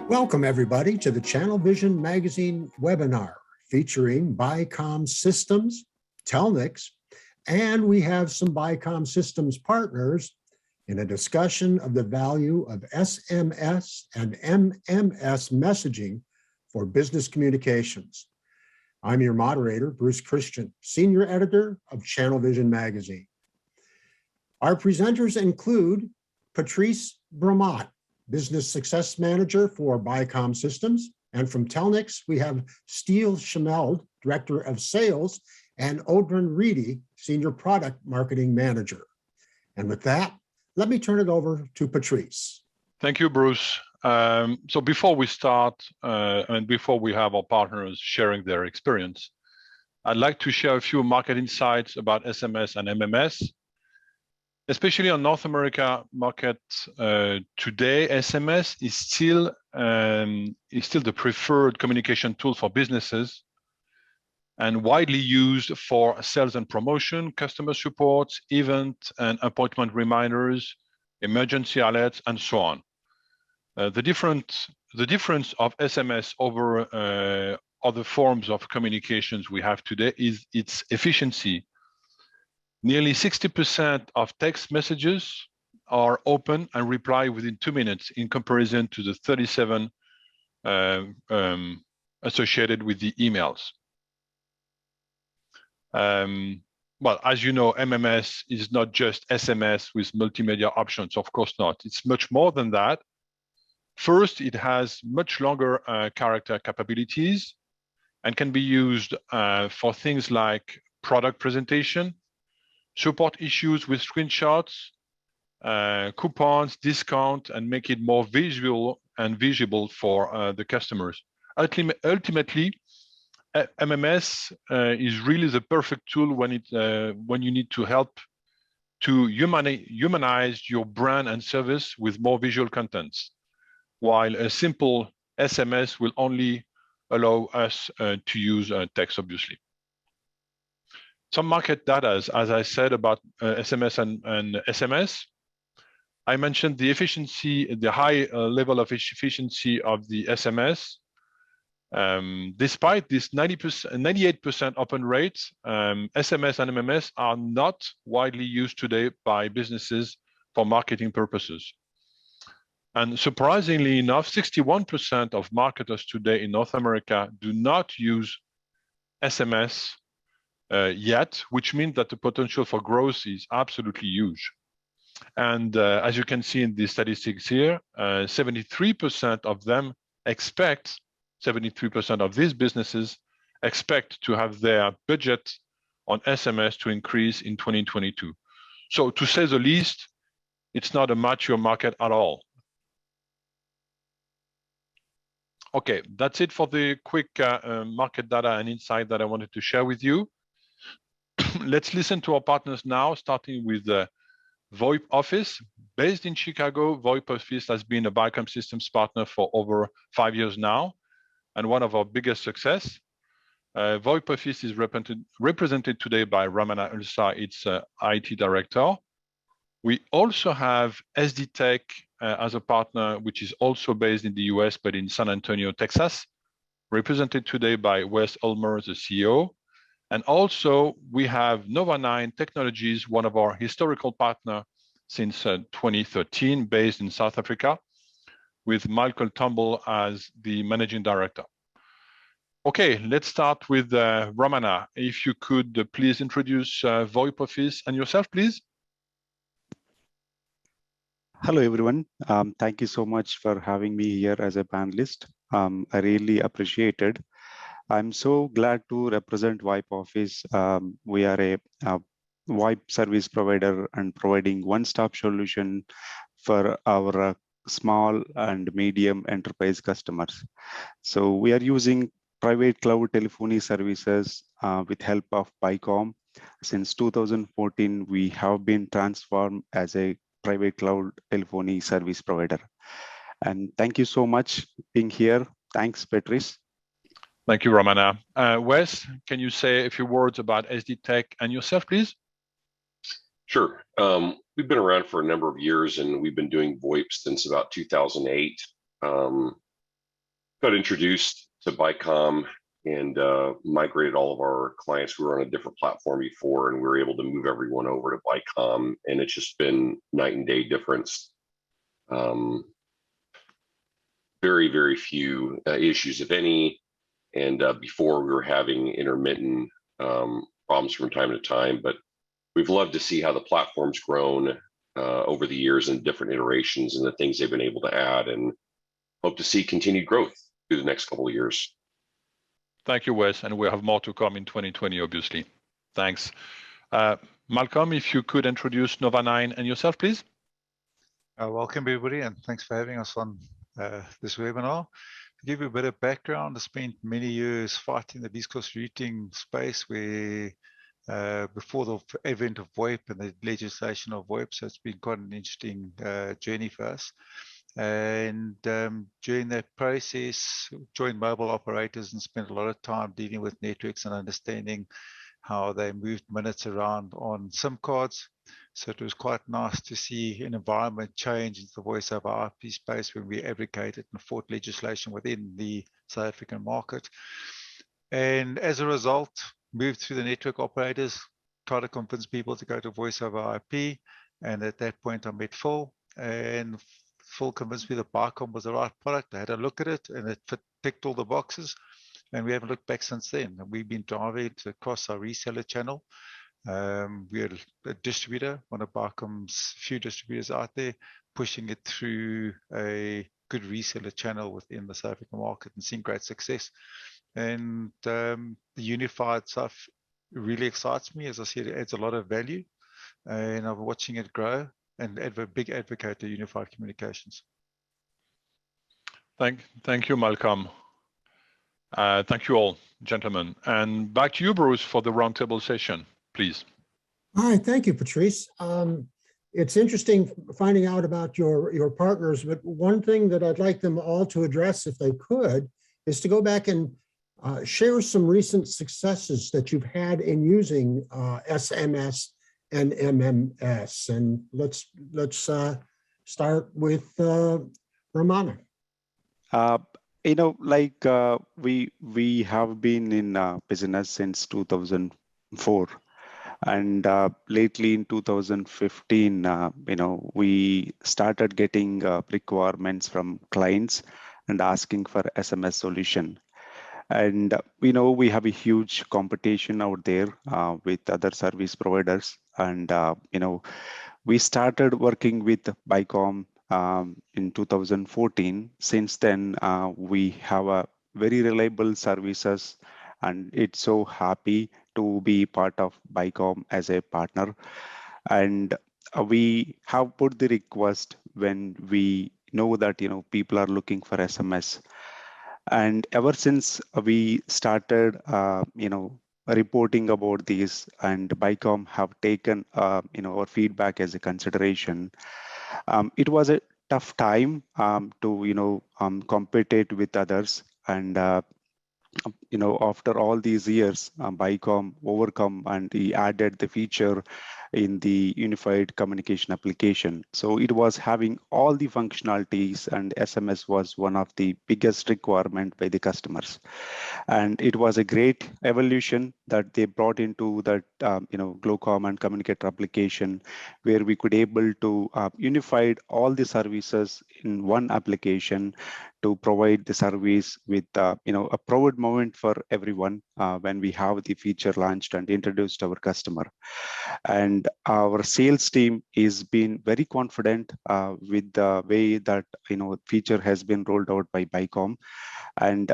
Welcome, everybody, to the Channel Vision Magazine webinar featuring Bicom Systems, Telnyx, and we have some Bicom Systems partners in a discussion of the value of SMS and MMS messaging for business communications. I'm your moderator, Bruce Christian, Senior Editor of Channel Vision Magazine. Our presenters include Patrice Bramont, Business Success Manager for Bicom Systems. And from Telnyx, we have Steele Schmeld, Director of Sales, and Odrin Reedy, Senior Product Marketing Manager. And with that, let me turn it over to Patrice. Thank you, Bruce. So before we start, and before we have our partners sharing their experience, I'd like to share a few market insights about SMS and MMS. Especially on North America market today, SMS is still the preferred communication tool for businesses and widely used for sales and promotion, customer support, event and appointment reminders, emergency alerts, and so on. The difference of SMS over other forms of communications we have today is its efficiency. Nearly 60% of text messages are open and reply within 2 minutes in comparison to the 37 associated with the emails. Well, as you know, MMS is not just SMS with multimedia options, of course not. It's much more than that. First, it has much longer character capabilities and can be used for things like product presentation, support issues with screenshots, coupons, discount, and make it more visual and visible for the customers. Ultimately, MMS is really the perfect tool when you need to help to humanize your brand and service with more visual contents, while a simple SMS will only allow us to use text, obviously. Some market data, as I said about SMS and SMS. I mentioned the efficiency, the high level of efficiency of the SMS. Despite this 98% open rate, SMS and MMS are not widely used today by businesses for marketing purposes. And surprisingly enough, 61% of marketers today in North America do not use SMS yet, which means that the potential for growth is absolutely huge. And as you can see in the statistics here, 73% of them expect, 73% of these businesses expect to have their budget on SMS to increase in 2022. So to say the least, it's not a mature market at all. Okay, that's it for the quick market data and insight that I wanted to share with you. Let's listen to our partners now, starting with VoIP Office. Based in Chicago, VoIP Office has been a Bicom Systems partner for over 5 years now, and one of our biggest success. VoIP Office is represented today by Ramana Ulsa, its IT director. We also have SDTEC as a partner, which is also based in the US, but in San Antonio, Texas, represented today by Wes Ulmer, the CEO. And also we have Nova9 Technologies, one of our historical partners since 2013, based in South Africa, with Michael Tumble as the managing director. Okay, let's start with Ramana. If you could please introduce VoIP Office and yourself, please. Hello, everyone. Thank you so much for having me here as a panelist. I really appreciate it. I'm so glad to represent VoIP Office. We are a VoIP service provider and providing one-stop solution for our small and medium enterprise customers. So we are using private cloud telephony services with help of Bicom. Since 2014, we have been transformed as a private cloud telephony service provider. And thank you so much being here. Thanks, Patrice. Thank you, Ramana. Wes, can you say a few words about SDTEC and yourself, please? Sure. We've been around for a number of years, and we've been doing VoIP since about 2008. got introduced to Bicom and migrated all of our clients who were on a different platform before, and we were able to move everyone over to Bicom, and it's just been night and day difference. Very, very few issues, if any. And before we were having intermittent problems from time to time, but we've loved to see how the platform's grown over the years and different iterations and the things they've been able to add, and hope to see continued growth through the next couple of years. Thank you, Wes, and we'll have more to come in 2020, obviously. Thanks. Malcom, if you could introduce Nova9 and yourself, please. Welcome, everybody, and thanks for having us on this webinar. To give you a bit of background, I spent many years fighting the least cost routing space where before the advent of VoIP and the legislation of VoIP, so it's been quite an interesting journey for us. And during that process, joined mobile operators and spent a lot of time dealing with networks and understanding how they moved minutes around on SIM cards. So it was quite nice to see an environment change into the voice over IP space when we advocated and fought legislation within the South African market. And as a result, moved through the network operators, tried to convince people to go to voice over IP. And at that point, I met Phil, and Phil convinced me that Bicom was the right product. I had a look at it, and it ticked all the boxes. And we haven't looked back since then. And we've been driving it across our reseller channel. We're a distributor, one of Bicom's few distributors out there, pushing it through a good reseller channel within the South African market and seeing great success. And the unified stuff really excites me. As I said, it adds a lot of value, and I'm watching it grow and a big advocate of unified communications. Thank you, Malcolm. Thank you all, gentlemen. And back to you, Bruce, for the roundtable session, please. All right, thank you, Patrice. It's interesting finding out about your partners, but one thing that I'd like them all to address, if they could, is to go back and share some recent successes that you've had in using SMS and MMS. And let's start with Romana. Like we have been in business since 2004, and lately in 2015, we started getting requirements from clients and asking for SMS solution. And we have a huge competition out there with other service providers, and we started working with Bicom in 2014. Since then, we have a very reliable services, and it's so happy to be part of Bicom as a partner. And we have put the request when we know that people are looking for SMS. And ever since we started, reporting about these, and Bicom have taken, our feedback as a consideration. It was a tough time to, compete with others, and after all these years, Bicom overcome and he added the feature in the unified communication application. So it was having all the functionalities, and SMS was one of the biggest requirement by the customers. And it was a great evolution that they brought into that, Glocom and communicator application, where we could able to unified all the services in one application to provide the service with, a proud moment for everyone when we have the feature launched and introduced to our customer. And our sales team is been very confident with the way that feature has been rolled out by Bicom. And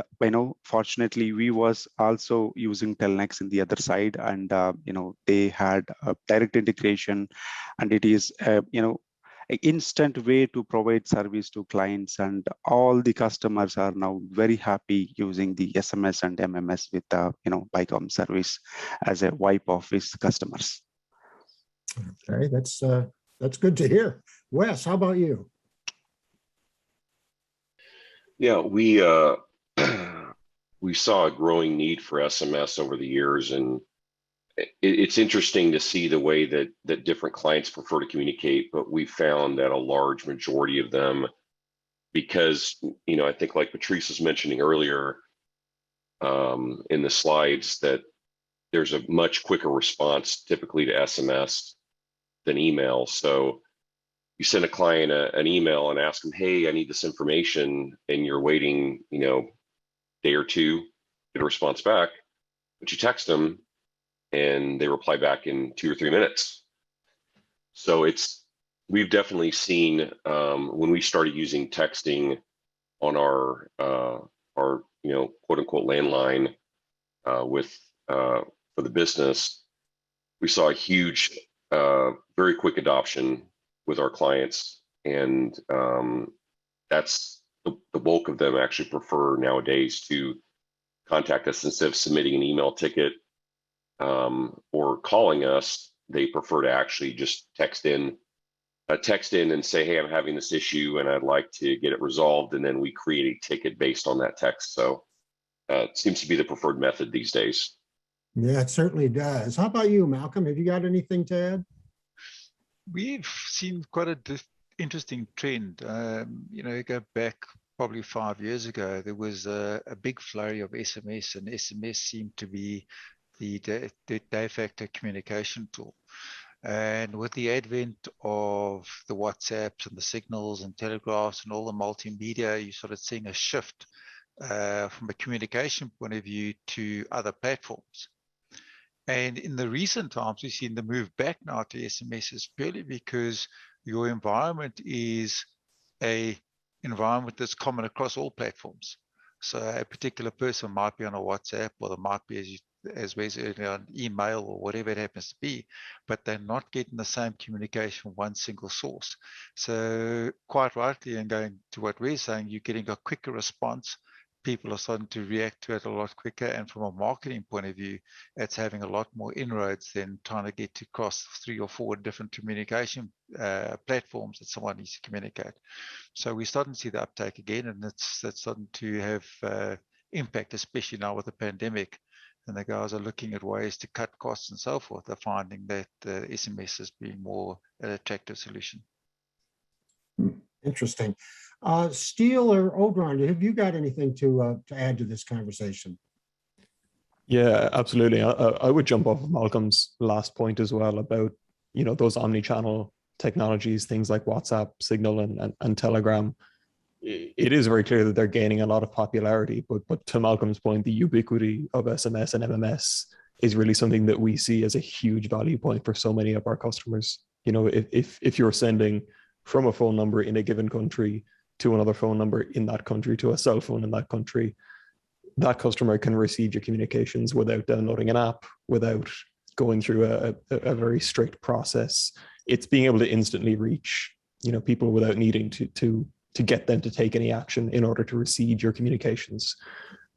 fortunately, we was also using Telnyx in the other side, and they had a direct integration, and it is an instant way to provide service to clients, and all the customers are now very happy using the SMS and MMS with Bicom service as a VoIP office customers. Okay, that's good to hear. Wes, how about you? Yeah, we saw a growing need for SMS over the years, and it's interesting to see the way that different clients prefer to communicate, but we found that a large majority of them because, you know, I think like Patrice was mentioning earlier in the slides, that there's a much quicker response typically to SMS than email. So you send a client an email and ask them, hey, I need this information, and you're waiting, you know, day or two, get a response back, but you text them and they reply back in 2 or 3 minutes. So we've definitely seen when we started using texting on our you know, quote unquote landline for the business, we saw a huge, very quick adoption with our clients, and that's the bulk of them actually prefer nowadays to contact us instead of submitting an email ticket or calling us. They prefer to actually just text in and say, hey, I'm having this issue and I'd like to get it resolved, and then we create a ticket based on that text. So it seems to be the preferred method these days. Yeah, it certainly does. How about you, Malcolm? Have you got anything to add? We've seen quite a interesting trend. You know, you go back probably 5 years ago, there was a big flurry of SMS, and SMS seemed to be the de facto communication tool. And with the advent of the WhatsApps and the Signals and Telegraphs and all the multimedia, you started seeing a shift from a communication point of view to other platforms. And in the recent times, we've seen the move back now to SMSs purely because your environment is a environment that's common across all platforms. So a particular person might be on a WhatsApp, or there might be, as we said, an email or whatever it happens to be, but they're not getting the same communication from one single source. So quite rightly, and going to what we're saying, you're getting a quicker response. People are starting to react to it a lot quicker, and from a marketing point of view, it's having a lot more inroads than trying to get across 3 or 4 different communication platforms that someone needs to communicate. So we're starting to see the uptake again, and that's starting to have impact, especially now with the pandemic. And the guys are looking at ways to cut costs and so forth. They're finding that SMS is being more an attractive solution. Interesting. Steele or Odron, have you got anything to add to this conversation? Yeah, absolutely. I would jump off of Malcolm's last point as well about, you know, those omni-channel technologies, things like WhatsApp, Signal, and Telegram. It is very clear that they're gaining a lot of popularity, but to Malcolm's point, the ubiquity of SMS and MMS is really something that we see as a huge value point for so many of our customers. You know, if you're sending from a phone number in a given country to another phone number in that country to a cell phone in that country, that customer can receive your communications without downloading an app, without going through a very strict process. It's being able to instantly reach, you know, people without needing to get them to take any action in order to receive your communications.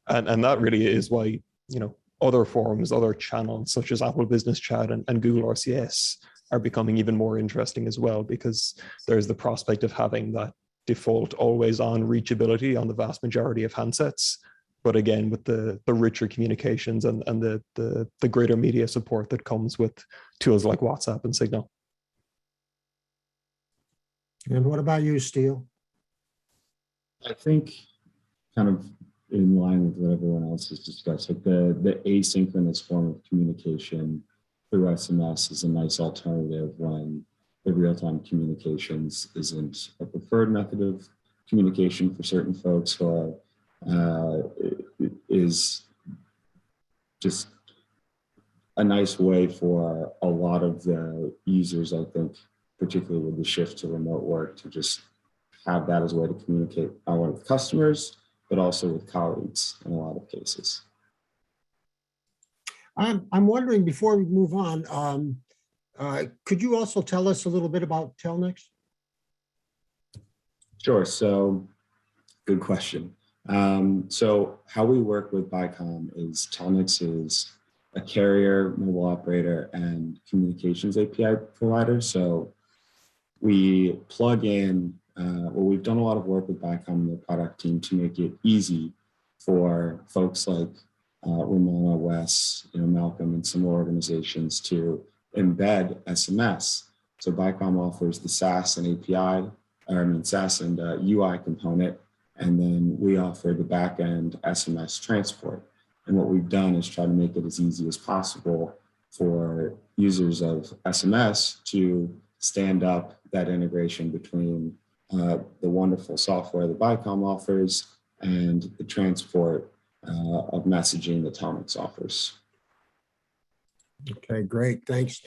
And that really is why, you know, other forums, other channels such as Apple Business Chat and Google RCS are becoming even more interesting as well, because there's the prospect of having that default always on reachability on the vast majority of handsets. But again, with the richer communications and the greater media support that comes with tools like WhatsApp and Signal. And what about you, Steele? I think kind of in line with what everyone else has discussed, like the asynchronous form of communication through SMS is a nice alternative when the real-time communications isn't a preferred method of communication for certain folks, or is just a nice way for a lot of the users, I think, particularly with the shift to remote work, to just have that as a way to communicate not only with customers, but also with colleagues in a lot of cases. I'm wondering, before we move on, could you also tell us a little bit about Telnyx? Sure, so good question. So how we work with Bicom is Telnyx is a carrier, mobile operator, and communications API provider. So we plug in, we've done a lot of work with Bicom and the product team to make it easy for folks like Ramona, Wes, Malcolm, and some organizations to embed SMS. So Bicom offers the SaaS and API SaaS and UI component, and then we offer the backend SMS transport. And what we've done is try to make it as easy as possible for users of SMS to stand up that integration between the wonderful software that Bicom offers and the transport of messaging that Telnyx offers. Okay, great, thanks.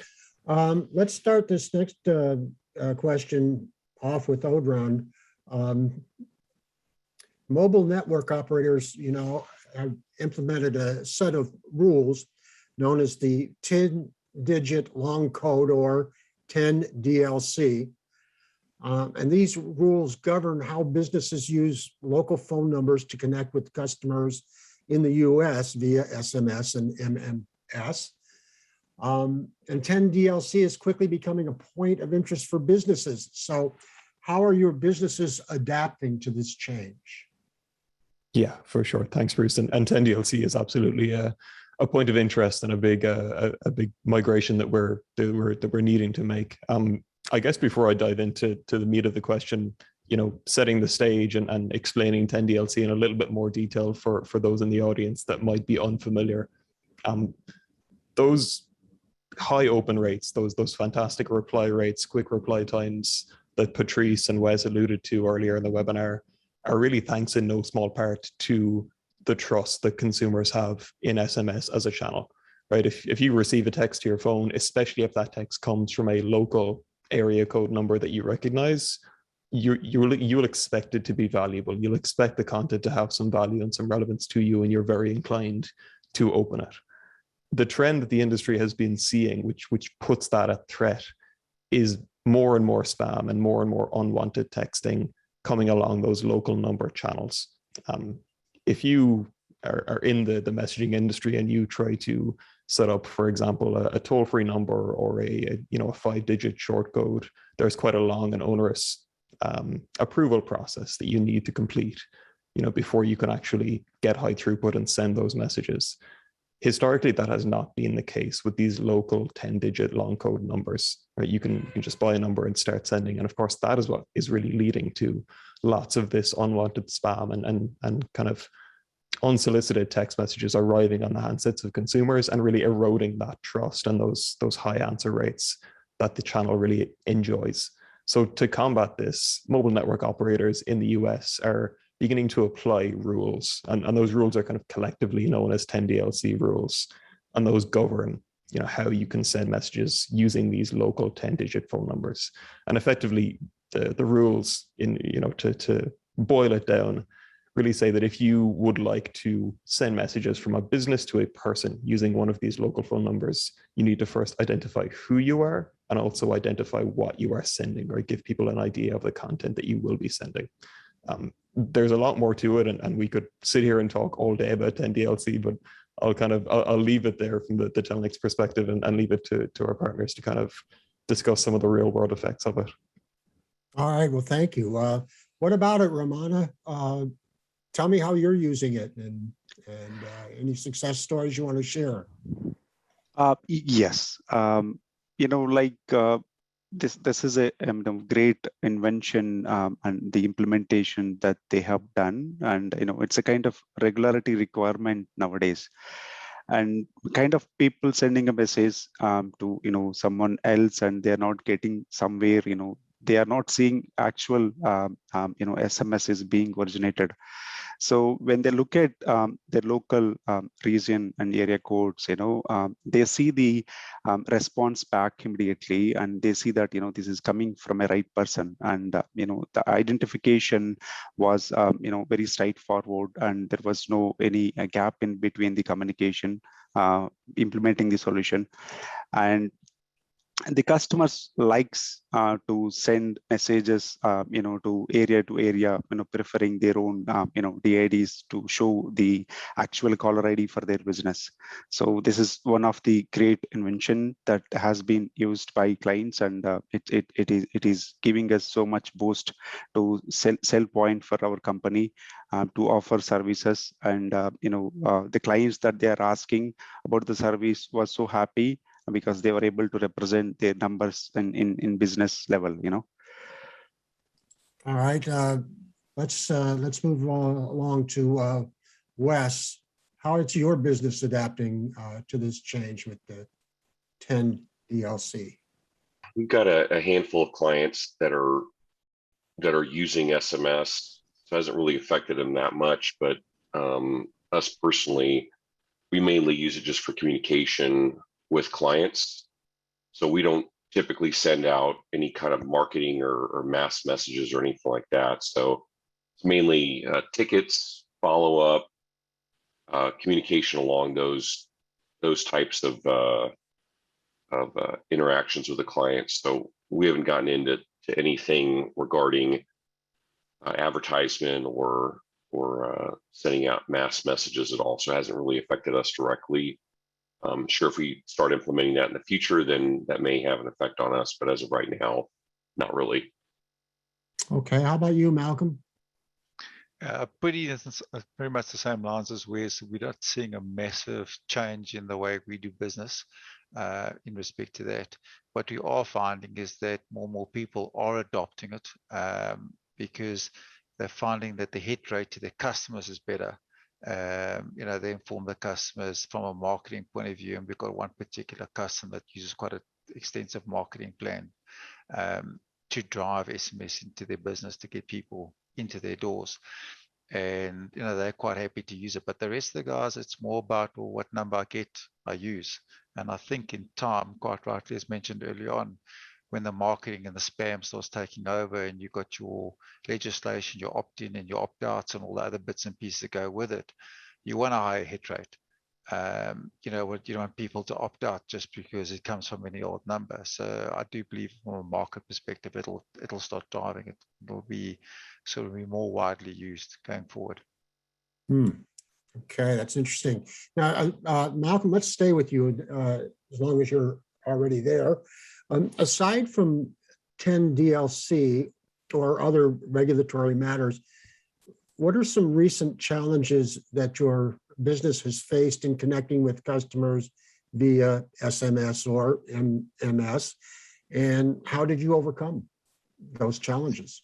Let's start this next question off with Odron. Mobile network operators, have implemented a set of rules known as the 10-digit long code, or 10 DLC. And these rules govern how businesses use local phone numbers to connect with customers in the US via SMS and MMS. And 10 DLC is quickly becoming a point of interest for businesses. So how are your businesses adapting to this change? Yeah, for sure. Thanks, Bruce. And 10 DLC is absolutely a point of interest and a big migration that we're needing to make. I guess before I dive into the meat of the question, setting the stage and explaining 10 DLC in a little bit more detail for those in the audience that might be unfamiliar. Those high open rates, those fantastic reply rates, quick reply times that Patrice and Wes alluded to earlier in the webinar are really thanks in no small part to the trust that consumers have in SMS as a channel, right? If you receive a text to your phone, especially if that text comes from a local area code number that you recognize, you'll expect it to be valuable. You'll expect the content to have some value and some relevance to you, and you're very inclined to open it. The trend that the industry has been seeing, which puts that at threat, is more and more spam and more unwanted texting coming along those local number channels. If you are in the messaging industry and you try to set up, for example, a toll-free number or a 5-digit short code, there's quite a long and onerous approval process that you need to complete, before you can actually get high throughput and send those messages. Historically, that has not been the case with these local 10-digit long code numbers, right? You can just buy a number and start sending. And of course, that is what is really leading to lots of this unwanted spam and kind of unsolicited text messages arriving on the handsets of consumers and really eroding that trust and those high answer rates that the channel really enjoys. So to combat this, mobile network operators in the US are beginning to apply rules, and those rules are kind of collectively known as 10 DLC rules, and those govern how you can send messages using these local 10-digit phone numbers. And effectively, the rules, to boil it down, really say that if you would like to send messages from a business to a person using one of these local phone numbers, you need to first identify who you are and also identify what you are sending, or give people an idea of the content that you will be sending. There's a lot more to it, and we could sit here and talk all day about 10 DLC, but I'll leave it there from the Telnyx perspective and leave it to our partners to kind of discuss some of the real world effects of it. All right, well, thank you. What about it, Ramana? Tell me how you're using it and any success stories you want to share. Yes, this is a great invention and the implementation that they have done, and it's a kind of regularity requirement nowadays, and kind of people sending a message to someone else and they're not getting somewhere, they are not seeing actual SMS is being originated. So when they look at their local region and area codes, they see the response back immediately, and they see that this is coming from a right person, and the identification was very straightforward, and there was no any gap in between the communication implementing the solution. And the customers likes to send messages to area, preferring their own DIDs to show the actual caller ID for their business. So this is one of the great invention that has been used by clients, and it is giving us so much boost to sell point for our company to offer services. And the clients that they are asking about the service was so happy because they were able to represent their numbers in business level, All right, let's move along to Wes. How is your business adapting to this change with the 10 DLC? We've got a handful of clients that are using SMS, so it hasn't really affected them that much. But us personally, we mainly use it just for communication with clients. So we don't typically send out any kind of marketing or mass messages or anything like that. So it's mainly tickets, follow up, communication along those types of interactions with the clients. So we haven't gotten into anything regarding advertisement or sending out mass messages at all. So it hasn't really affected us directly. Sure, if we start implementing that in the future, then that may have an effect on us. But as of right now, not really. Okay, how about you, Malcolm? Pretty very much the same lines as Wes. We're not seeing a massive change in the way we do business in respect to that. What we are finding is that more and more people are adopting it because they're finding that the hit rate to their customers is better. They inform the customers from a marketing point of view, and we've got one particular customer that uses quite an extensive marketing plan to drive SMS into their business to get people into their doors. And they're quite happy to use it. But the rest of the guys, it's more about, well, what number I get, I use. And I think in time, quite rightly as mentioned early on, when the marketing and the spam starts taking over and you've got your legislation, your opt-in and your opt-outs and all the other bits and pieces that go with it, you want a higher hit rate. You don't want people to opt out just because it comes from any old number. So I do believe from a market perspective, it'll start driving it. It'll be sort of be more widely used going forward. Okay, that's interesting. Now, Malcolm, let's stay with you as long as you're already there. Aside from 10 DLC or other regulatory matters, what are some recent challenges that your business has faced in connecting with customers via SMS or MMS, and how did you overcome those challenges?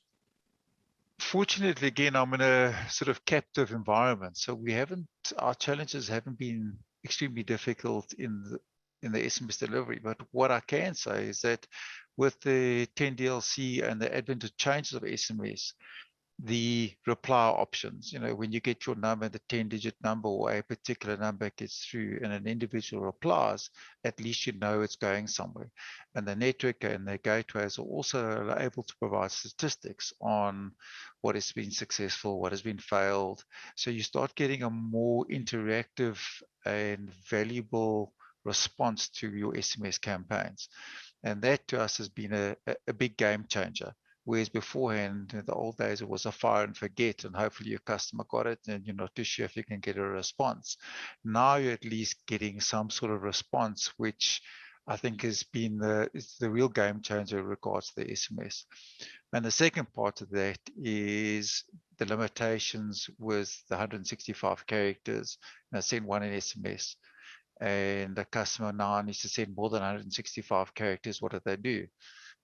Fortunately, again, I'm in a sort of captive environment, so our challenges haven't been extremely difficult in the SMS delivery. But what I can say is that with the 10 DLC and the advent of changes of SMS, the reply options, when you get your number, the 10-digit number or a particular number gets through and an individual replies, at least it's going somewhere. And the network and the gateways are also able to provide statistics on what has been successful, what has been failed. So you start getting a more interactive and valuable response to your SMS campaigns. And that to us has been a big game changer. Whereas beforehand, in the old days, it was a fire and forget, and hopefully your customer got it, and you're not too sure if you can get a response. Now you're at least getting some sort of response, which I think has been the real game changer in regards to the SMS. And the second part of that is the limitations with the 165 characters. Send one in SMS, and the customer now needs to send more than 165 characters. What do?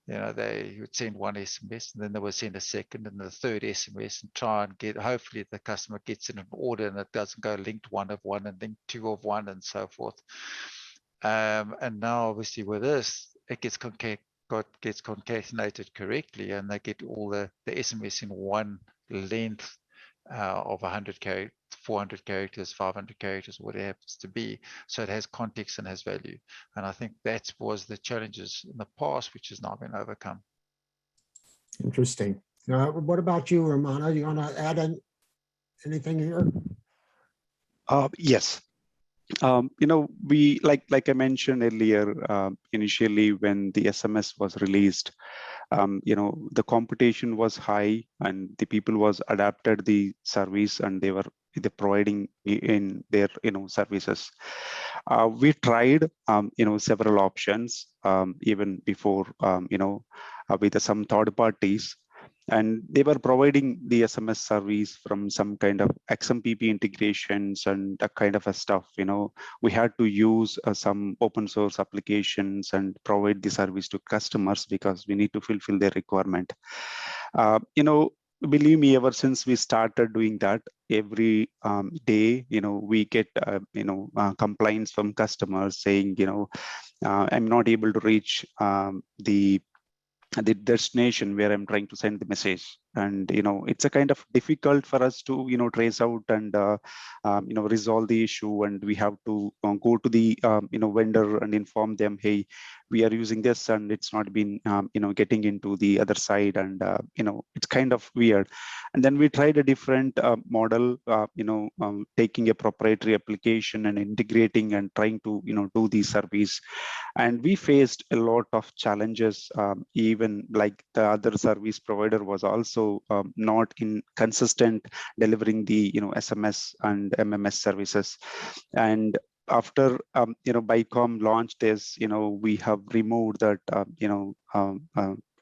They would send one SMS, and then they would send a second and the third SMS and try and hopefully the customer gets in an order and it doesn't go linked one of one and linked two of one and so forth. And now obviously with this, it gets concatenated correctly, and they get all the SMS in one length of 100 characters, 400 characters, 500 characters, whatever it happens to be. So it has context and has value. And I think that was the challenges in the past, which has now been overcome. Interesting. What about you, Romana? Do you want to add anything here? Yes. We like I mentioned earlier, initially when the SMS was released, the competition was high and the people was adapted the service and they're providing in their services. We tried several options even before with some third parties, and they were providing the SMS service from some kind of XMPP integrations and that kind of a stuff. We had to use some open source applications and provide the service to customers because we need to fulfill their requirement. Believe me, ever since we started doing that, every day, we get, complaints from customers saying, I'm not able to reach the destination where I'm trying to send the message. And, it's a kind of difficult for us to, trace out and, resolve the issue. And we have to go to the, vendor and inform them, hey, we are using this and it's not been, getting into the other side. And, it's kind of weird. And then we tried a different model, taking a proprietary application and integrating and trying to, do the service. And we faced a lot of challenges, even like the other service provider was also not consistent delivering the SMS and MMS services. And after Bicom launched this, we have removed that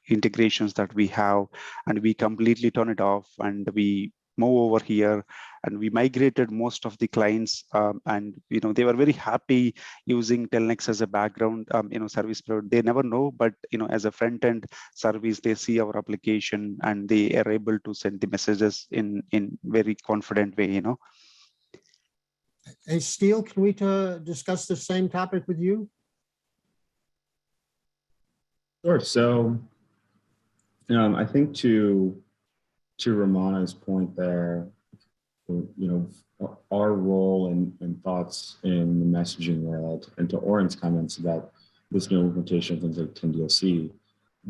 integrations that we have, and we completely turn it off, and we move over here, and we migrated most of the clients, and they were very happy using Telnyx as a background service provider. They never know, but as a front end service, they see our application and they are able to send the messages in very confident way. Hey, Steele, can we discuss the same topic with you? Sure. So I think to Ramana's point there, our role and thoughts in the messaging world, and to Oren's comments about this new implementation of things like 10DLC,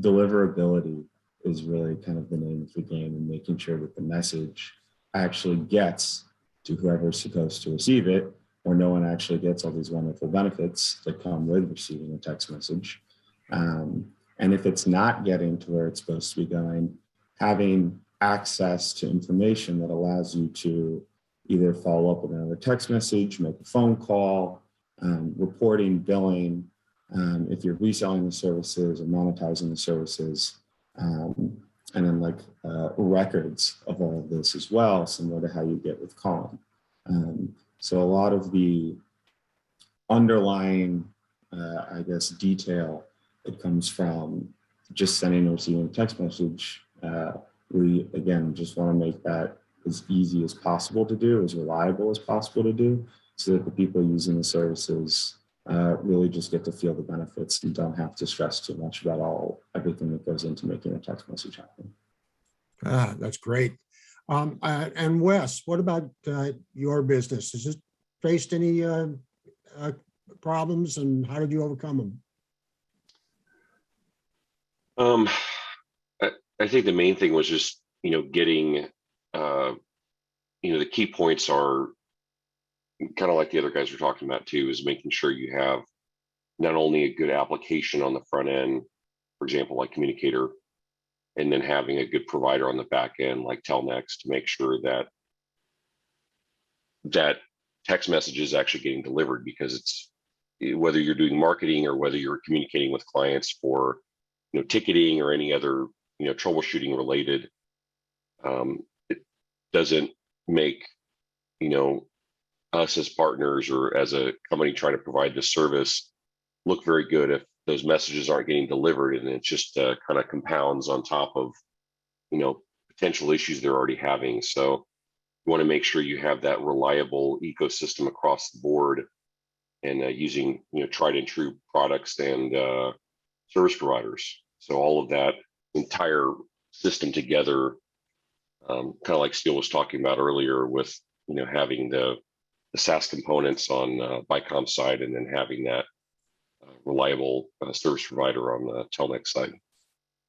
deliverability is really kind of the name of the game, and making sure that the message actually gets to whoever's supposed to receive it, or no one actually gets all these wonderful benefits that come with receiving a text message. And if it's not getting to where it's supposed to be going, having access to information that allows you to either follow up with another text message, make a phone call, reporting, billing, if you're reselling the services or monetizing the services, and then records of all of this as well, similar to how you get with calling. So a lot of the underlying, detail that comes from just sending or receiving a text message, we, again, just want to make that as easy as possible to do, as reliable as possible to do, so that the people using the services really just get to feel the benefits and don't have to stress too much about everything that goes into making a text message happen. That's great. And Wes, what about your business? Has it faced any problems, and how did you overcome them? I think the main thing was just, getting, the key points are kind of like the other guys were talking about too, is making sure you have not only a good application on the front end, for example, like Communicator, and then having a good provider on the back end like Telnyx to make sure that that text message is actually getting delivered, because it's, whether you're doing marketing or whether you're communicating with clients for ticketing or any other troubleshooting related, it doesn't make us as partners or as a company trying to provide this service look very good if those messages aren't getting delivered, and it just kind of compounds on top of potential issues they're already having. So you want to make sure you have that reliable ecosystem across the board, and using tried and true products and service providers. So all of that entire system together, kind of like Steele was talking about earlier, with having the SaaS components on Bicom side, and then having that reliable service provider on the Telnet side.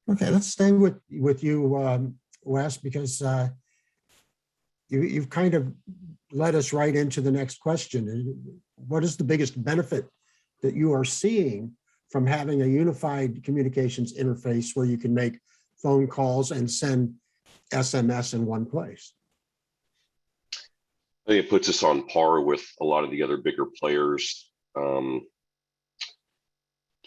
Okay, let's stay with you, Wes, because you've kind of led us right into the next question. What is the biggest benefit that you are seeing from having a unified communications interface where you can make phone calls and send SMS in one place? I think it puts us on par with a lot of the other bigger players.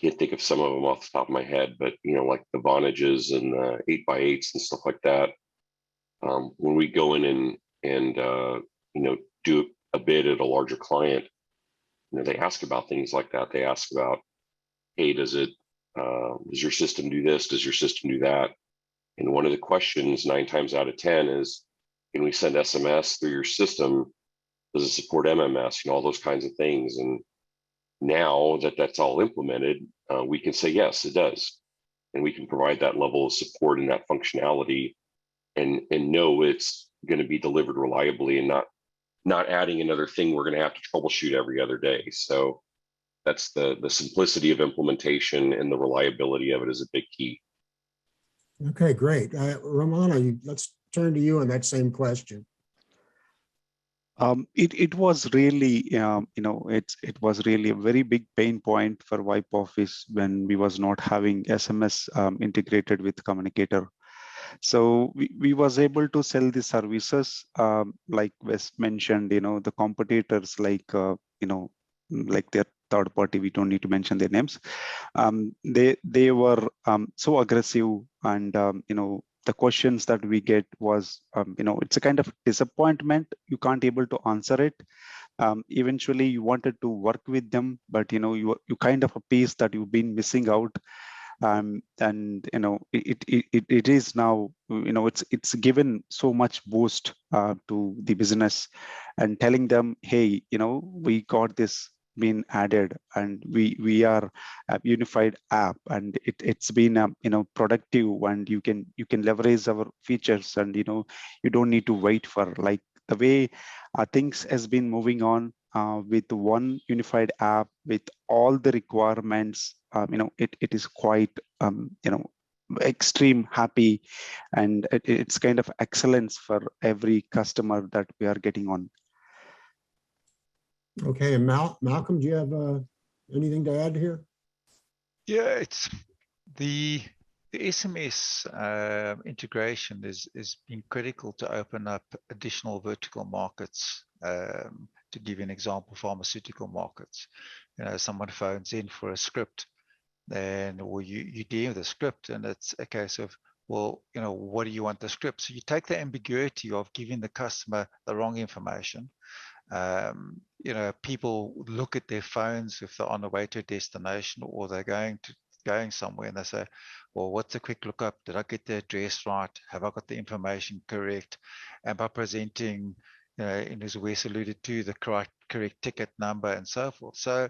can't think of some of them off the top of my head, but like the Vonages and the 8x8s and stuff like that. When we go in and do a bid at a larger client, they ask about things like that. They ask about, hey, does your system do this? Does your system do that? And one of the questions 9 times out of 10 is, can we send SMS through your system? Does it support MMS? All those kinds of things. And now that that's all implemented, we can say, yes, it does. And we can provide that level of support and that functionality and know it's going to be delivered reliably and not adding another thing we're going to have to troubleshoot every other day. So that's the simplicity of implementation, and the reliability of it is a big key. Okay, great. Romano, let's turn to you on that same question. It was really, it was really a very big pain point for VoIP Office when we was not having SMS integrated with Communicator. So we was able to sell the services, like Wes mentioned, the competitors like, like their third party, we don't need to mention their names. They were so aggressive, and, the questions that we get was, it's a kind of disappointment. You can't able to answer it. Eventually you wanted to work with them, but, you kind of a piece that you've been missing out. And it is now, it's given so much boost to the business, and telling them, hey, we got this been added, and we are a unified app, and it's been productive, and you can leverage our features, and you don't need to wait for, like, the way things has been moving on with one unified app with all the requirements. It is quite extreme happy, and it's kind of excellence for every customer that we are getting on. Okay, and Malcolm, do you have anything to add here? Yeah, it's the SMS integration is been critical to open up additional vertical markets. To give you an example, pharmaceutical markets. Someone phones in for a script, or you deal with a script, and it's a case of, well, what do you want the script? So you take the ambiguity of giving the customer the wrong information. People look at their phones if they're on the way to a destination, or they're going somewhere, and they say, well, what's a quick lookup? Did I get the address right? Have I got the information correct? And by presenting, as Wes alluded to, the correct ticket number and so forth. So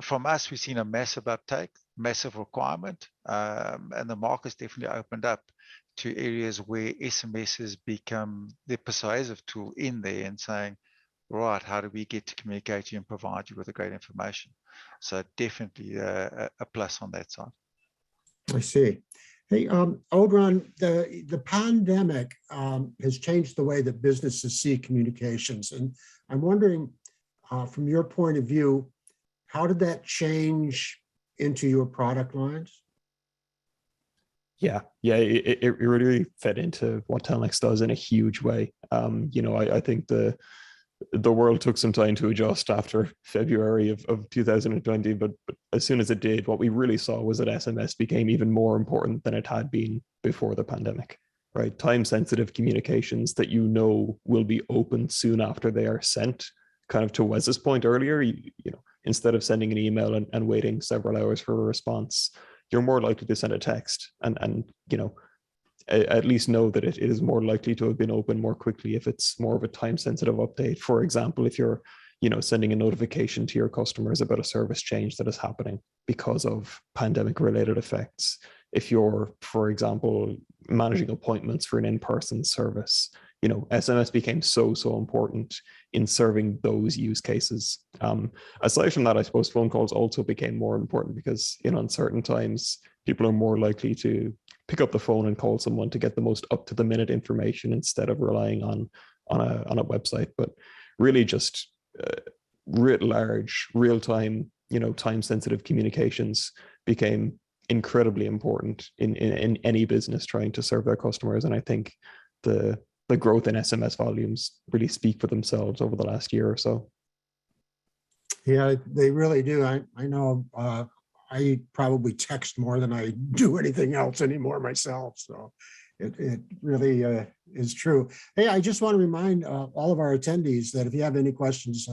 from us, we've seen a massive uptake, massive requirement, and the market's definitely opened up to areas where SMS has become the persuasive tool in there, and saying, right, how do we get to communicate you and provide you with the great information? So definitely a plus on that side. I see. Hey, Odron, the pandemic has changed the way that businesses see communications. And I'm wondering, from your point of view, how did that change into your product lines? Yeah, it really fed into what Telnyx does in a huge way. I think the world took some time to adjust after February of 2020, but as soon as it did, what we really saw was that SMS became even more important than it had been before the pandemic, right? Time-sensitive communications that will be open soon after they are sent. Kind of to Wes's point earlier, instead of sending an email and waiting several hours for a response, you're more likely to send a text and at least know that it is more likely to have been open more quickly if it's more of a time-sensitive update. For example, if you're sending a notification to your customers about a service change that is happening because of pandemic-related effects. If you're, for example, managing appointments for an in-person service, SMS became so important in serving those use cases. Aside from that, I suppose phone calls also became more important because in uncertain times, people are more likely to pick up the phone and call someone to get the most up-to-the-minute information instead of relying on a website. But really just writ large, real-time, time-sensitive communications became incredibly important in any business trying to serve their customers. And I think the growth in SMS volumes really speak for themselves over the last year or so. Yeah, they really do. I know I probably text more than I do anything else anymore myself. So it really is true. Hey, I just want to remind all of our attendees that if you have any questions,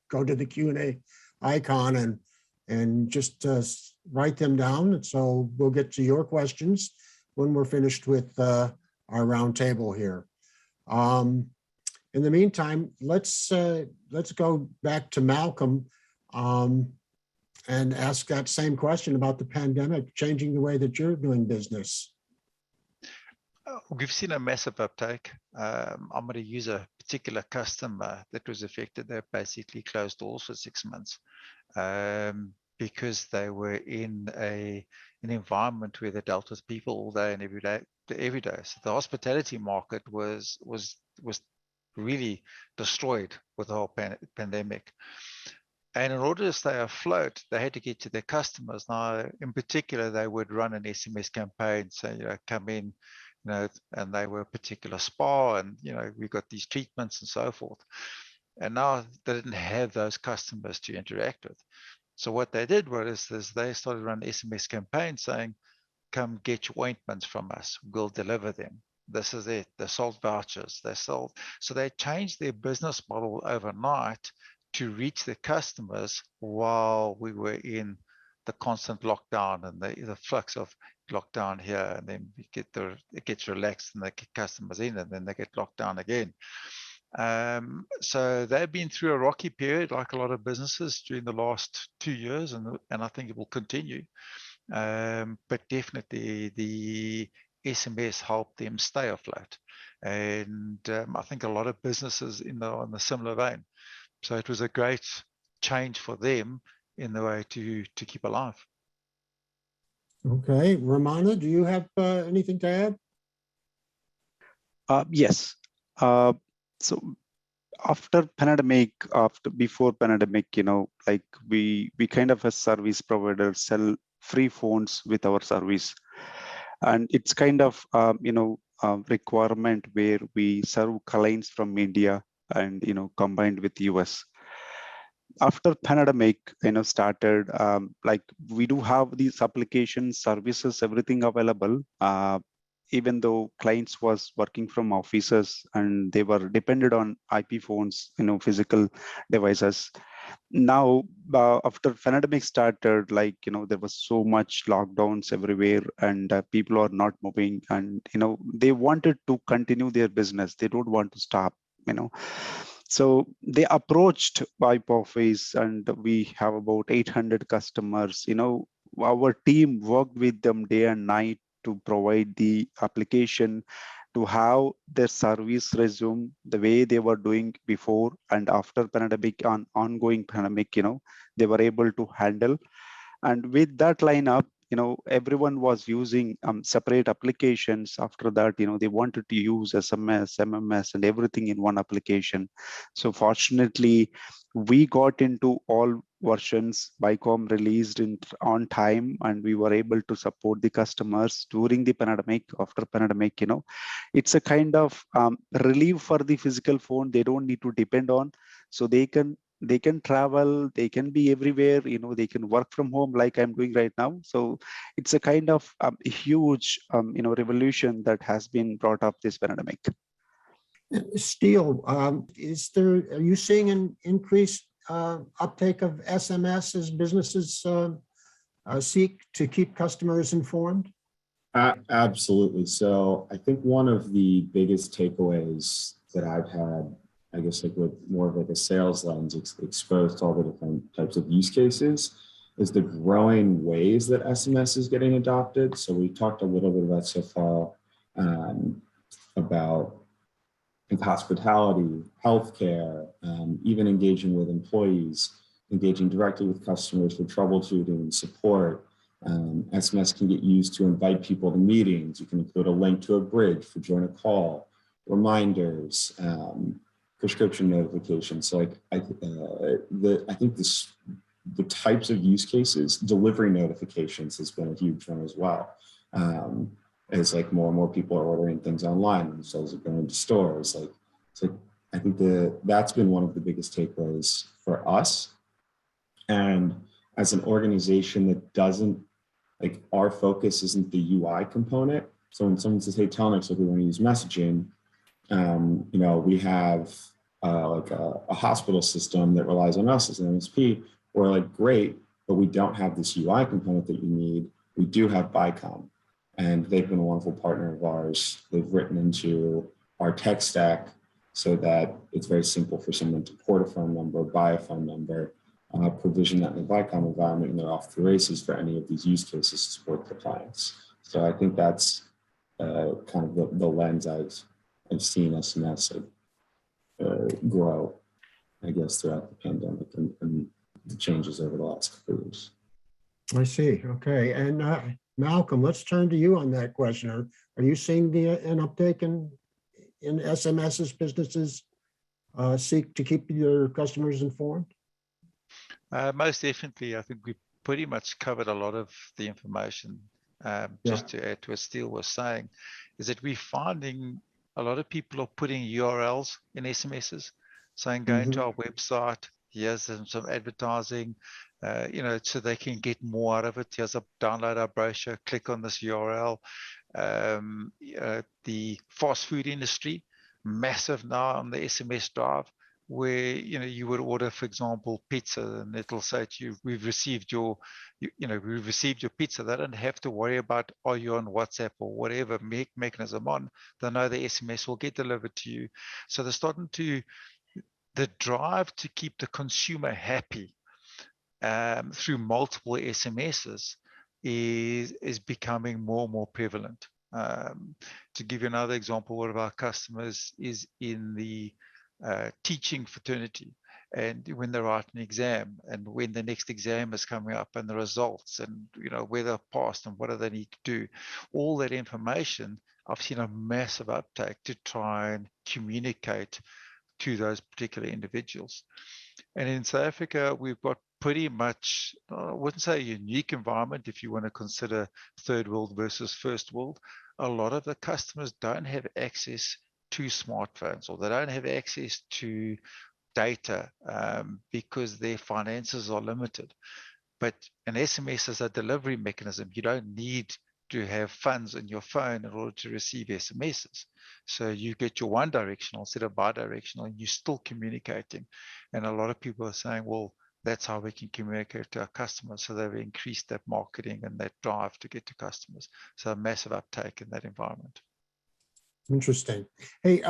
go to the Q&A icon and just write them down. And so we'll get to your questions when we're finished with our roundtable here. In the meantime, let's go back to Malcom and ask that same question about the pandemic changing the way that you're doing business. We've seen a massive uptake. I'm going to use a particular customer that was affected. They basically closed doors for 6 months because they were in an environment where they dealt with people all day and every day. So the hospitality market was really destroyed with the whole pandemic. And in order to stay afloat, they had to get to their customers. Now, in particular, they would run an SMS campaign, say, come in, and they were a particular spa, and we got these treatments and so forth. And now they didn't have those customers to interact with. So what they did was they started running SMS campaigns saying, come get your ointments from us, we'll deliver them. This is it. They sold vouchers. So they changed their business model overnight to reach their customers while we were in the constant lockdown and the flux of lockdown here, and then it gets relaxed and they get customers in, and then they get locked down again. So they've been through a rocky period, like a lot of businesses during the last 2 years, and I think it will continue. But definitely the SMS helped them stay afloat, and I think a lot of businesses in the similar vein. So it was a great change for them in the way to keep alive. Okay, Romana, do you have anything to add? Yes. So before pandemic, like we kind of as service provider sell free phones with our service, and it's kind of requirement where we serve clients from India and combined with US. After pandemic started, like we do have these applications, services, everything available, even though clients was working from offices and they were dependent on IP phones, physical devices. Now after pandemic started, like there was so much lockdowns everywhere, and people are not moving, and they wanted to continue their business. They don't want to stop. So they approached VoIP Office, and we have about 800 customers. Our team worked with them day and night to provide the application to have their service resume the way they were doing before and after pandemic, ongoing pandemic, they were able to handle. And with that lineup, everyone was using separate applications. After that, they wanted to use SMS, MMS, and everything in one application. So fortunately, we got into all versions. Bicom released on time, and we were able to support the customers during the pandemic. After pandemic, it's a kind of relief for the physical phone. They don't need to depend on, so they can travel, they can be everywhere, they can work from home like I'm doing right now. So it's a kind of huge, revolution that has been brought up this pandemic. Steele, are you seeing an increased uptake of SMS as businesses seek to keep customers informed? Absolutely. So I think one of the biggest takeaways that I've had, I guess, like with more of like a sales lens exposed to all the different types of use cases, is the growing ways that SMS is getting adopted. So we talked a little bit about so far about hospitality, healthcare, even engaging with employees, engaging directly with customers for troubleshooting, support. SMS can get used to invite people to meetings. You can include a link to a bridge for join a call, reminders, prescription notifications. So like I think the types of use cases, delivery notifications has been a huge one as well. As like more and more people are ordering things online themselves, are going to stores. So I think that's been one of the biggest takeaways for us. And as an organization that doesn't, like, our focus isn't the UI component. So when someone says, hey, Telnyx, like, we want to use messaging, you know, we have like a hospital system that relies on us as an MSP. We're like, great, but we don't have this UI component that you need. We do have Bicom, and they've been a wonderful partner of ours. They've written into our tech stack so that it's very simple for someone to port a phone number, buy a phone number, provision that in the Bicom environment, and they're off the races for any of these use cases to support the clients. So I think that's kind of the lens I've seen SMS grow, I guess, throughout the pandemic and the changes over the last couple of years. I see. Okay. And Malcolm, let's turn to you on that question. Are you seeing an uptake in SMS as businesses seek to keep their customers informed? Most definitely. I think we pretty much covered a lot of the information. Just to add to what Steele was saying, is that we're finding a lot of people are putting URLs in SMSs, saying go into our website, here's some advertising, you know, so they can get more out of it. Here's a download our brochure, click on this URL. The fast food industry, massive now on the SMS drive, where, you know, you would order, for example, pizza, and it'll say to you, we've received your pizza. They don't have to worry about, are you on WhatsApp or whatever mechanism on. They know the SMS will get delivered to you. So they're starting to, the drive to keep the consumer happy through multiple SMSs is becoming more and more prevalent. To give you another example, one of our customers is in the teaching fraternity, and when they write an exam and when the next exam is coming up and the results and, you know, where they've passed and what do they need to do, all that information, I've seen a massive uptake to try and communicate to those particular individuals. And in South Africa, we've got pretty much, I wouldn't say a unique environment if you want to consider third world versus first world. A lot of the customers don't have access to smartphones, or they don't have access to data because their finances are limited. But an SMS is a delivery mechanism. You don't need to have funds in your phone in order to receive SMSs. So you get your one directional instead of bi-directional, and you're still communicating. And a lot of people are saying, well, that's how we can communicate to our customers. So they've increased that marketing and that drive to get to customers. So a massive uptake in that environment. Interesting. Hey,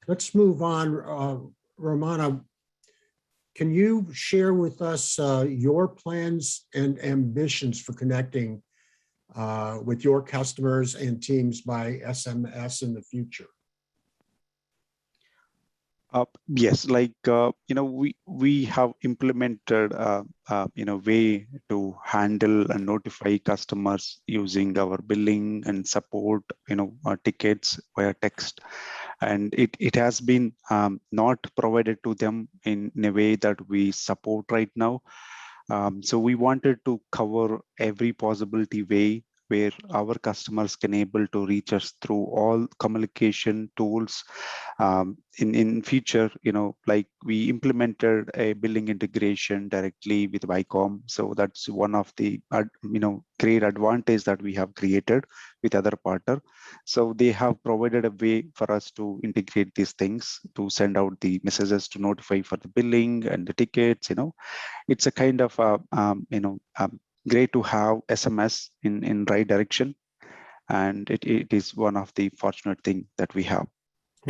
let's move on. Romana, can you share with us your plans and ambitions for connecting with your customers and teams by SMS in the future? Yes, like, you know, we have implemented, you know, way to handle and notify customers using our billing and support, you know, tickets via text. And it has been not provided to them in a way that we support right now. So we wanted to cover every possibility way where our customers can able to reach us through all communication tools. In future, you know, like we implemented a billing integration directly with Bicom. So that's one of the, you know, great advantage that we have created with other partner. So they have provided a way for us to integrate these things, to send out the messages to notify for the billing and the tickets. You know, it's a kind of, you know, great to have SMS in right direction. And it is one of the fortunate thing that we have.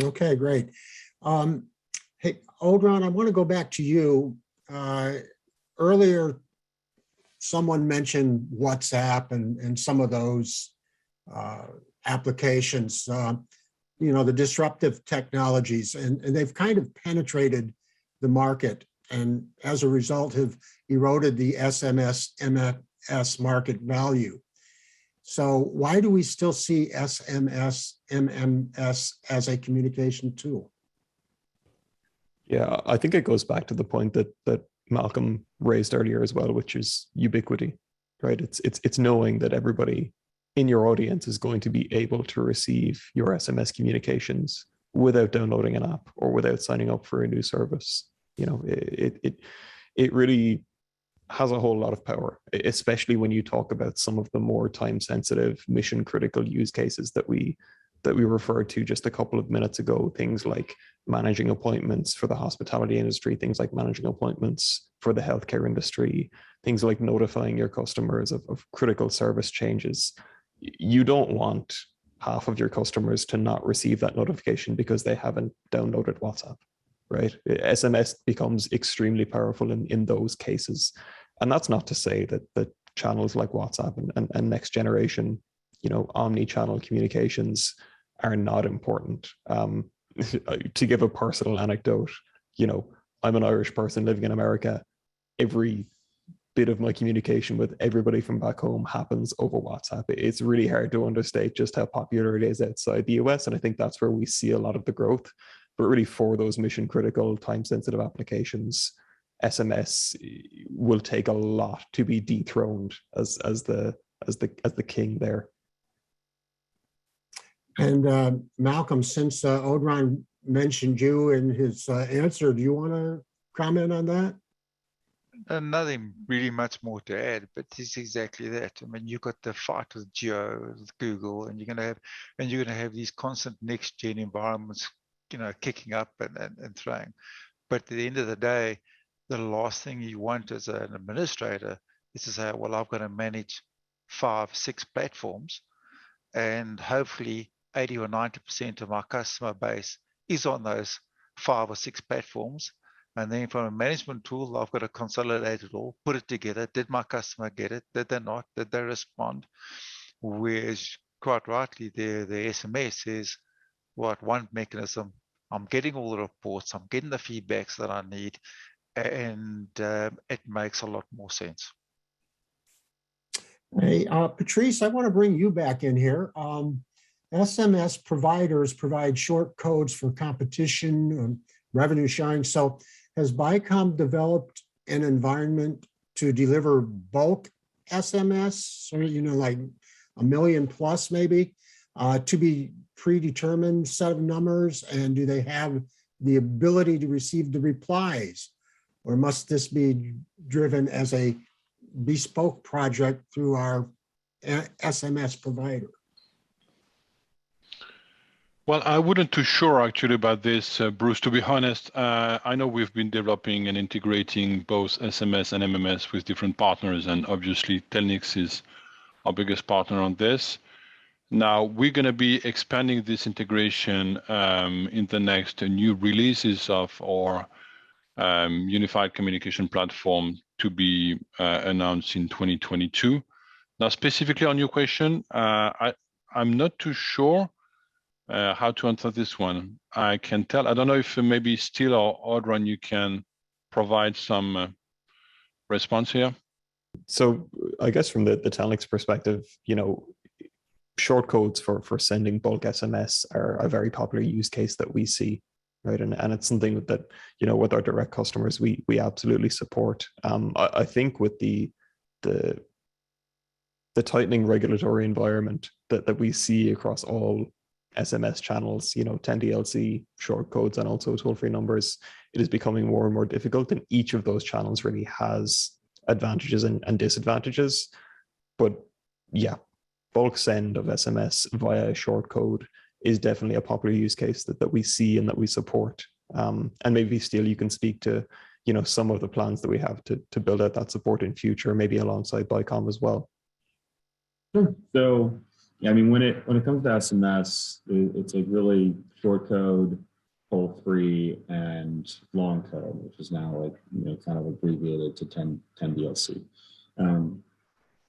Okay, great. Hey, Odron, I want to go back to you. Earlier, someone mentioned WhatsApp and some of those applications, you know, the disruptive technologies, and they've kind of penetrated the market, and as a result have eroded the SMS MMS market value. So why do we still see SMS MMS as a communication tool? Yeah, I think it goes back to the point that Malcolm raised earlier as well, which is ubiquity, right? It's knowing that everybody in your audience is going to be able to receive your SMS communications without downloading an app or without signing up for a new service. You know, it really has a whole lot of power, especially when you talk about some of the more time-sensitive, mission-critical use cases that we referred to just a couple of minutes ago. Things like managing appointments for the hospitality industry, things like managing appointments for the healthcare industry, things like notifying your customers of critical service changes. You don't want half of your customers to not receive that notification because they haven't downloaded WhatsApp, right? SMS becomes extremely powerful in those cases. And that's not to say that channels like WhatsApp and next generation, omni-channel communications are not important. To give a personal anecdote, I'm an Irish person living in America. Every bit of my communication with everybody from back home happens over WhatsApp. It's really hard to understate just how popular it is outside the US. And I think that's where we see a lot of the growth. But really for those mission critical, time sensitive applications, SMS will take a lot to be dethroned as the king there. And Malcolm, since Odron mentioned you in his answer, do you want to comment on that? Nothing really much more to add, but it's exactly that. I mean, you've got the fight with Geo, with Google, and you're going to have these constant next gen environments, kicking up and throwing. But at the end of the day, the last thing you want as an administrator is to say, well, I've got to manage 5-6 platforms, and hopefully 80 or 90% of my customer base is on those 5 or 6 platforms. And then from a management tool, I've got to consolidate it all, put it together. Did my customer get it? Did they not? Did they respond? Whereas quite rightly, the SMS is one mechanism. I'm getting all the reports. I'm getting the feedbacks that I need. And it makes a lot more sense. Hey, Patrice, I want to bring you back in here. SMS providers provide short codes for competition, revenue sharing. So has Bicom developed an environment to deliver bulk SMS, or, like 1 million plus maybe, to be predetermined set of numbers? And do they have the ability to receive the replies? Or must this be driven as a bespoke project through our SMS provider? Well, I wasn't too sure actually about this, Bruce. To be honest, I know we've been developing and integrating both SMS and MMS with different partners, and obviously Telnyx is our biggest partner on this. Now we're going to be expanding this integration in the next new releases of our unified communication platform to be announced in 2022. Now, specifically on your question, I'm not too sure how to answer this one. I can tell, I don't know if maybe Steele or Odron, you can provide some response here. So I guess from the Telnyx perspective, short codes for sending bulk SMS are a very popular use case that we see, right? And it's something that, with our direct customers, we absolutely support. I think with the tightening regulatory environment that we see across all SMS channels, 10DLC, short codes, and also toll-free numbers, it is becoming more and more difficult. And each of those channels really has advantages and disadvantages. But yeah, bulk send of SMS via a short code is definitely a popular use case that we see and that we support. And maybe Steele, you can speak to, some of the plans that we have to build out that support in future, maybe alongside Bicom as well. Sure. So, yeah, I mean, when it comes to SMS, it's like really short code, toll-free, and long code, which is now kind of abbreviated to 10DLC.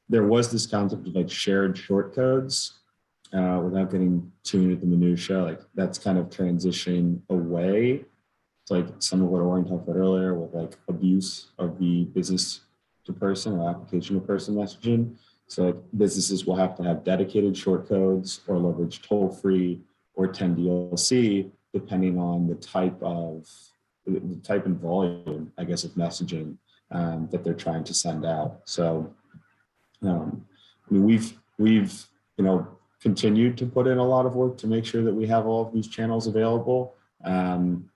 There was this concept of shared short codes. Without getting too into the minutia, that's kind of transitioning away. It's like some of what Oren talked about earlier with abuse of the business to person or application to person messaging. So businesses will have to have dedicated short codes or leverage toll-free or 10DLC, depending on the type and volume, I guess, of messaging that they're trying to send out. So we've continued to put in a lot of work to make sure that we have all of these channels available,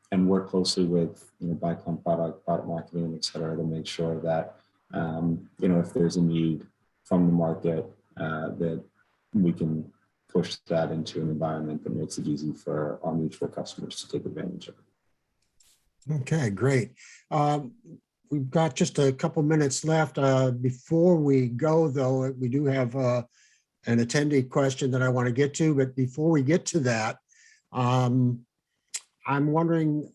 and work closely with Bicom product marketing, et cetera, to make sure that if there's a need from the market, that we can push that into an environment that makes it easy for our mutual customers to take advantage of. Okay, great. We've got just a couple minutes left. Before we go, though, we do have an attendee question that I want to get to. But before we get to that, I'm wondering,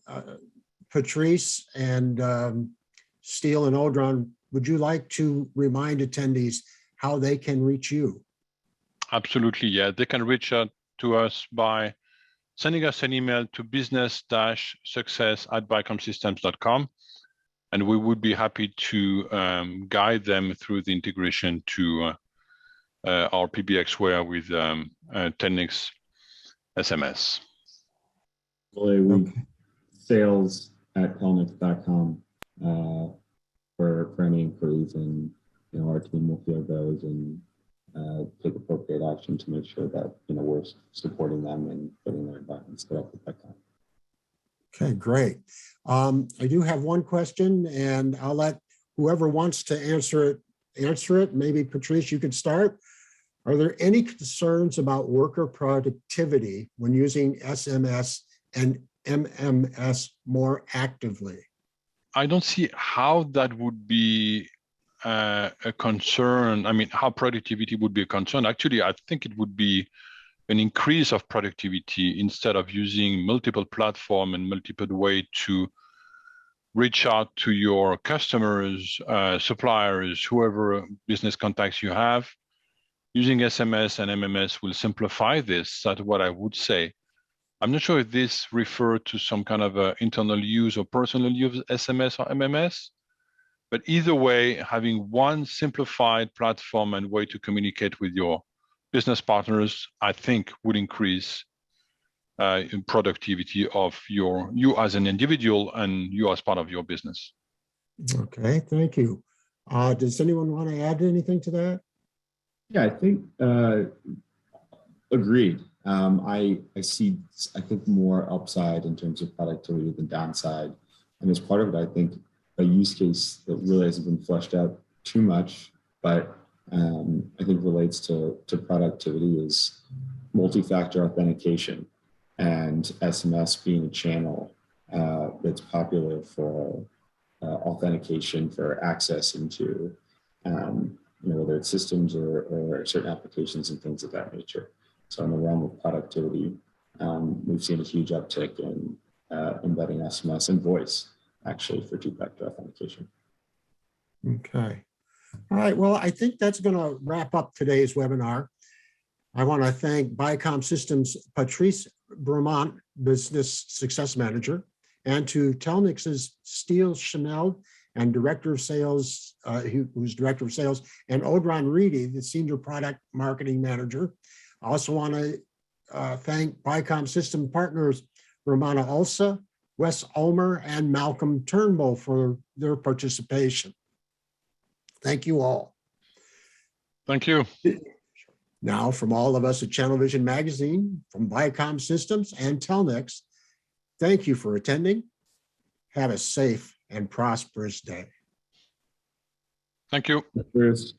Patrice and Steele and Odron, would you like to remind attendees how they can reach you? Absolutely, yeah. They can reach out to us by sending us an email to business-success@bicomsystems.com, and we would be happy to guide them through the integration to our PBXware with Telnyx SMS. Sales@telnyx.com for any inquiries, and our team will field those and take appropriate action to make sure that we're supporting them and getting their environments set up with Bicom. Okay, great. I do have one question, and I'll let whoever wants to answer it. Maybe Patrice, you could start. Are there any concerns about worker productivity when using SMS and MMS more actively? I don't see how that would be a concern. I mean, how productivity would be a concern. Actually, I think it would be an increase of productivity instead of using multiple platforms and multiple ways to reach out to your customers, suppliers, whoever business contacts you have. Using SMS and MMS will simplify this. That's what I would say. I'm not sure if this refers to some kind of internal use or personal use of SMS or MMS, but either way, having one simplified platform and way to communicate with your business partners, I think would increase in productivity of you as an individual and you as part of your business. Okay, thank you. Does anyone want to add anything to that? Yeah, I think agreed. I see, I think, more upside in terms of productivity than downside. And as part of it, I think a use case that really hasn't been fleshed out too much, but I think relates to productivity is multi-factor authentication, and SMS being a channel that's popular for authentication for access into whether it's systems or certain applications and things of that nature. So in the realm of productivity, we've seen a huge uptick in embedding SMS and voice actually for two-factor authentication. Okay. All right. Well, I think that's going to wrap up today's webinar. I want to thank Bicom Systems' Patrice Bromont, Business Success Manager, and to Telnyx's Steele Chanel, and Director of Sales, who's Director of Sales, and Odron Reedy, the Senior Product Marketing Manager. I also want to thank Bicom Systems Partners, Romana Ulsa, Wes Ulmer, and Malcom Turnbull for their participation. Thank you all. Thank you. Now, from all of us at Channel Vision Magazine, from Bicom Systems and Telnyx, thank you for attending. Have a safe and prosperous day. Thank you. Cheers.